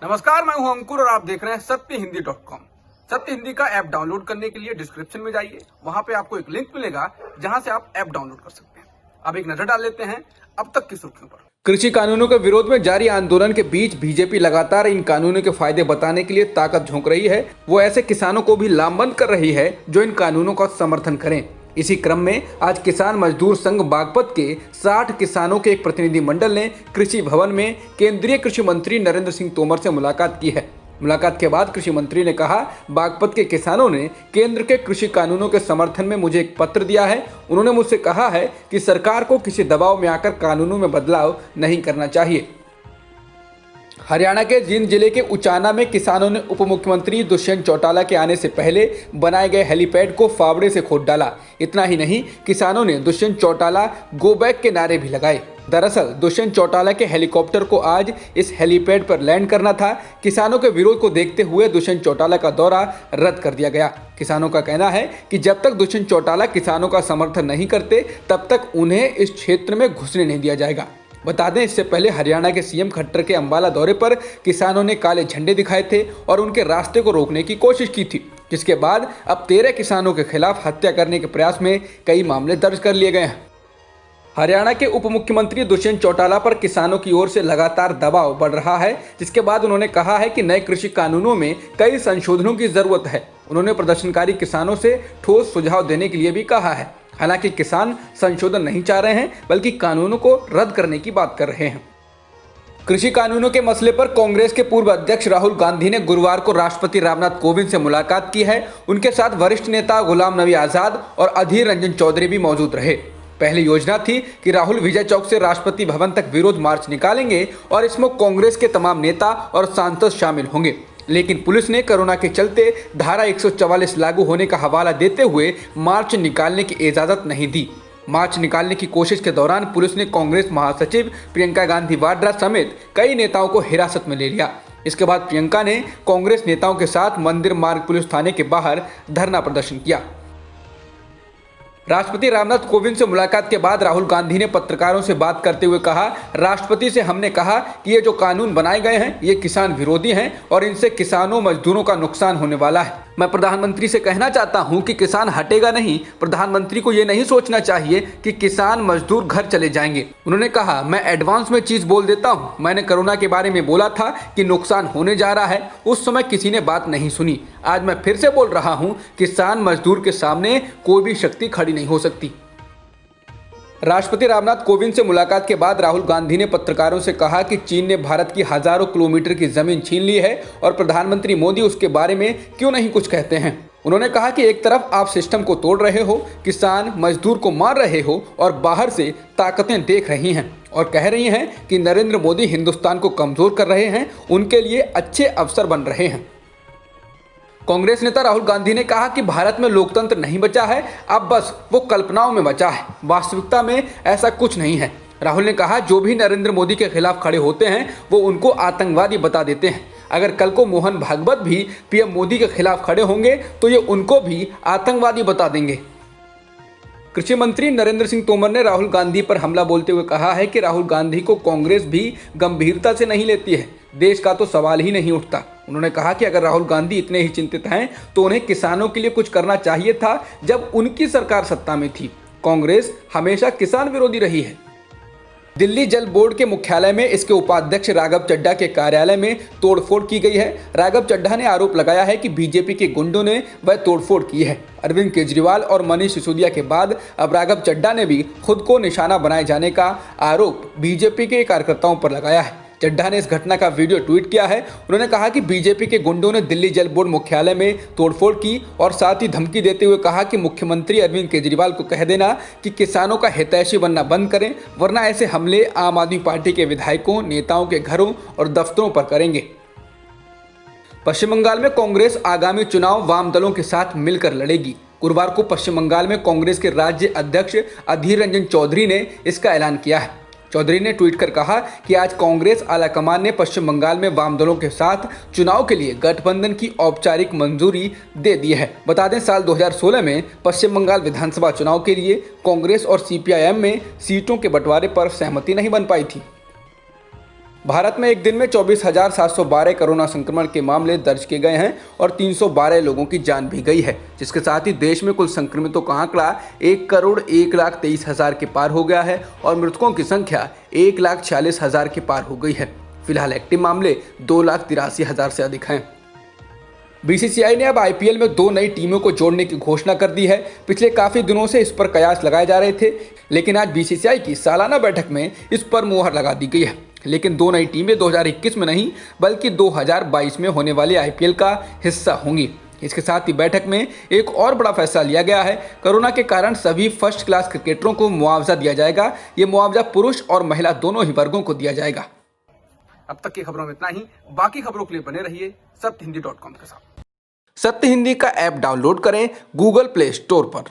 नमस्कार, मैं हूं अंकुर और आप देख रहे हैं सत्यहिंदी.com। सत्य हिंदी का ऐप डाउनलोड करने के लिए डिस्क्रिप्शन में जाइए, वहां पे आपको एक लिंक मिलेगा जहां से आप ऐप डाउनलोड कर सकते हैं। अब एक नजर डाल लेते हैं अब तक की सुर्खियों पर। कृषि कानूनों के विरोध में जारी आंदोलन के बीच बीजेपी लगातार इन कानूनों के फायदे बताने के लिए ताकत झोंक रही है। वो ऐसे किसानों को भी लामबंद कर रही है जो इन कानूनों का समर्थन करें। इसी क्रम में आज किसान मजदूर संघ बागपत के 60 किसानों के एक प्रतिनिधि मंडल ने कृषि भवन में केंद्रीय कृषि मंत्री नरेंद्र सिंह तोमर से मुलाकात की है। मुलाकात के बाद कृषि मंत्री ने कहा, बागपत के किसानों ने केंद्र के कृषि कानूनों के समर्थन में मुझे एक पत्र दिया है। उन्होंने मुझसे कहा है कि सरकार को किसी दबाव में आकर कानूनों में बदलाव नहीं करना चाहिए। हरियाणा के जींद जिले के उचाना में किसानों ने उप मुख्यमंत्री दुष्यंत चौटाला के आने से पहले बनाए गए हेलीपैड को फावड़े से खोद डाला। इतना ही नहीं, किसानों ने दुष्यंत चौटाला गो बैक के नारे भी लगाए। दरअसल दुष्यंत चौटाला के हेलीकॉप्टर को आज इस हेलीपैड पर लैंड करना था। किसानों के विरोध को देखते हुए दुष्यंत चौटाला का दौरा रद्द कर दिया गया। किसानों का कहना है कि जब तक दुष्यंत चौटाला किसानों का समर्थन नहीं करते तब तक उन्हें इस क्षेत्र में घुसने नहीं दिया जाएगा। बता दें, इससे पहले हरियाणा के सीएम खट्टर के अंबाला दौरे पर किसानों ने काले झंडे दिखाए थे और उनके रास्ते को रोकने की कोशिश की थी, जिसके बाद अब 13 किसानों के खिलाफ हत्या करने के प्रयास में कई मामले दर्ज कर लिए गए हैं। हरियाणा के उप मुख्यमंत्री दुष्यंत चौटाला पर किसानों की ओर से लगातार दबाव बढ़ रहा है, जिसके बाद उन्होंने कहा है कि नए कृषि कानूनों में कई संशोधनों की जरूरत है। उन्होंने प्रदर्शनकारी किसानों से ठोस सुझाव देने के लिए भी कहा है। हालांकि किसान संशोधन नहीं चाह रहे हैं, बल्कि कानूनों को रद्द करने की बात कर रहे हैं। कृषि कानूनों के मसले पर कांग्रेस के पूर्व अध्यक्ष राहुल गांधी ने गुरुवार को राष्ट्रपति रामनाथ कोविंद से मुलाकात की है। उनके साथ वरिष्ठ नेता गुलाम नबी आजाद और अधीर रंजन चौधरी भी मौजूद रहे। पहली योजना थी कि राहुल विजय चौक से राष्ट्रपति भवन तक विरोध मार्च निकालेंगे और इसमें कांग्रेस के तमाम नेता और सांसद शामिल होंगे, लेकिन पुलिस ने कोरोना के चलते धारा 144 लागू होने का हवाला देते हुए मार्च निकालने की इजाज़त नहीं दी। मार्च निकालने की कोशिश के दौरान पुलिस ने कांग्रेस महासचिव प्रियंका गांधी वाड्रा समेत कई नेताओं को हिरासत में ले लिया। इसके बाद प्रियंका ने कांग्रेस नेताओं के साथ मंदिर मार्ग पुलिस थाने के बाहर धरना प्रदर्शन किया। राष्ट्रपति रामनाथ कोविंद से मुलाकात के बाद राहुल गांधी ने पत्रकारों से बात करते हुए कहा, राष्ट्रपति से हमने कहा कि ये जो कानून बनाए गए हैं ये किसान विरोधी हैं और इनसे किसानों मजदूरों का नुकसान होने वाला है। मैं प्रधानमंत्री से कहना चाहता हूं कि किसान हटेगा नहीं। प्रधानमंत्री को ये नहीं सोचना चाहिए कि किसान मजदूर घर चले जाएंगे। उन्होंने कहा, मैं एडवांस में चीज बोल देता हूं। मैंने कोरोना के बारे में बोला था कि नुकसान होने जा रहा है, उस समय किसी ने बात नहीं सुनी। आज मैं फिर से बोल रहा हूं, किसान मजदूर के सामने कोई भी शक्ति खड़ी नहीं हो सकती। राष्ट्रपति रामनाथ कोविंद से मुलाकात के बाद राहुल गांधी ने पत्रकारों से कहा कि चीन ने भारत की हजारों किलोमीटर की जमीन छीन ली है और प्रधानमंत्री मोदी उसके बारे में क्यों नहीं कुछ कहते हैं। उन्होंने कहा कि एक तरफ आप सिस्टम को तोड़ रहे हो, किसान मजदूर को मार रहे हो और बाहर से ताकतें देख रही हैं और कह रही हैं कि नरेंद्र मोदी हिंदुस्तान को कमजोर कर रहे हैं, उनके लिए अच्छे अवसर बन रहे हैं। कांग्रेस नेता राहुल गांधी ने कहा कि भारत में लोकतंत्र नहीं बचा है, अब बस वो कल्पनाओं में बचा है, वास्तविकता में ऐसा कुछ नहीं है। राहुल ने कहा, जो भी नरेंद्र मोदी के खिलाफ खड़े होते हैं वो उनको आतंकवादी बता देते हैं। अगर कल को मोहन भागवत भी पीएम मोदी के खिलाफ खड़े होंगे तो ये उनको भी आतंकवादी बता देंगे। कृषि मंत्री नरेंद्र सिंह तोमर ने राहुल गांधी पर हमला बोलते हुए कहा है कि राहुल गांधी को कांग्रेस भी गंभीरता से नहीं लेती है, देश का तो सवाल ही नहीं उठता। उन्होंने कहा कि अगर राहुल गांधी इतने ही चिंतित हैं तो उन्हें किसानों के लिए कुछ करना चाहिए था जब उनकी सरकार सत्ता में थी। कांग्रेस हमेशा किसान विरोधी रही है। दिल्ली जल बोर्ड के मुख्यालय में इसके उपाध्यक्ष राघव चड्ढा के कार्यालय में तोड़फोड़ की गई है। राघव चड्ढा ने आरोप लगाया है कि बीजेपी के गुंडों ने वह तोड़फोड़ की है। अरविंद केजरीवाल और मनीष सिसोदिया के बाद अब राघव चड्ढा ने भी खुद को निशाना बनाए जाने का आरोप बीजेपी के कार्यकर्ताओं पर लगाया है। चड्ढा ने इस घटना का वीडियो ट्वीट किया है। उन्होंने कहा कि बीजेपी के गुंडों ने दिल्ली जल बोर्ड मुख्यालय में तोड़फोड़ की और साथ ही धमकी देते हुए कहा कि मुख्यमंत्री अरविंद केजरीवाल को कह देना कि किसानों का हितैषी बनना बंद करें, वरना ऐसे हमले आम आदमी पार्टी के विधायकों, नेताओं के घरों और दफ्तरों पर करेंगे। पश्चिम बंगाल में कांग्रेस आगामी चुनाव वाम दलों के साथ मिलकर लड़ेगी। गुरुवार को पश्चिम बंगाल में कांग्रेस के राज्य अध्यक्ष अधीर रंजन चौधरी ने इसका ऐलान किया है। चौधरी ने ट्वीट कर कहा कि आज कांग्रेस आलाकमान ने पश्चिम बंगाल में वाम दलों के साथ चुनाव के लिए गठबंधन की औपचारिक मंजूरी दे दी है। बता दें, साल 2016 में पश्चिम बंगाल विधानसभा चुनाव के लिए कांग्रेस और सीपीआईएम में सीटों के बंटवारे पर सहमति नहीं बन पाई थी। भारत में एक दिन में 24,712 कोरोना संक्रमण के मामले दर्ज किए गए हैं और 312 लोगों की जान भी गई है, जिसके साथ ही देश में कुल संक्रमितों का आंकड़ा 1,01,23,000 के पार हो गया है और मृतकों की संख्या 1,46,000 के पार हो गई है। फिलहाल एक्टिव मामले 2,83,000 से अधिक हैं। बीसीसीआई ने अब आईपीएल में 2 नई टीमों को जोड़ने की घोषणा कर दी है। पिछले काफी दिनों से इस पर कयास लगाए जा रहे थे, लेकिन आज बीसीसीआई की सालाना बैठक में इस पर मुहर लगा दी गई है। लेकिन 2 नई टीमें 2021 में नहीं बल्कि 2022 में होने वाले आईपीएल का हिस्सा होंगी। इसके साथ ही बैठक में एक और बड़ा फैसला लिया गया है। कोरोना के कारण सभी फर्स्ट क्लास क्रिकेटरों को मुआवजा दिया जाएगा। ये मुआवजा पुरुष और महिला दोनों ही वर्गों को दिया जाएगा। अब तक की खबरों में इतना ही। बाकी खबरों के लिए बने रहिए सत्यहिंदी.com के साथ। सत्य हिंदी का ऐप डाउनलोड करें गूगल प्ले स्टोर पर।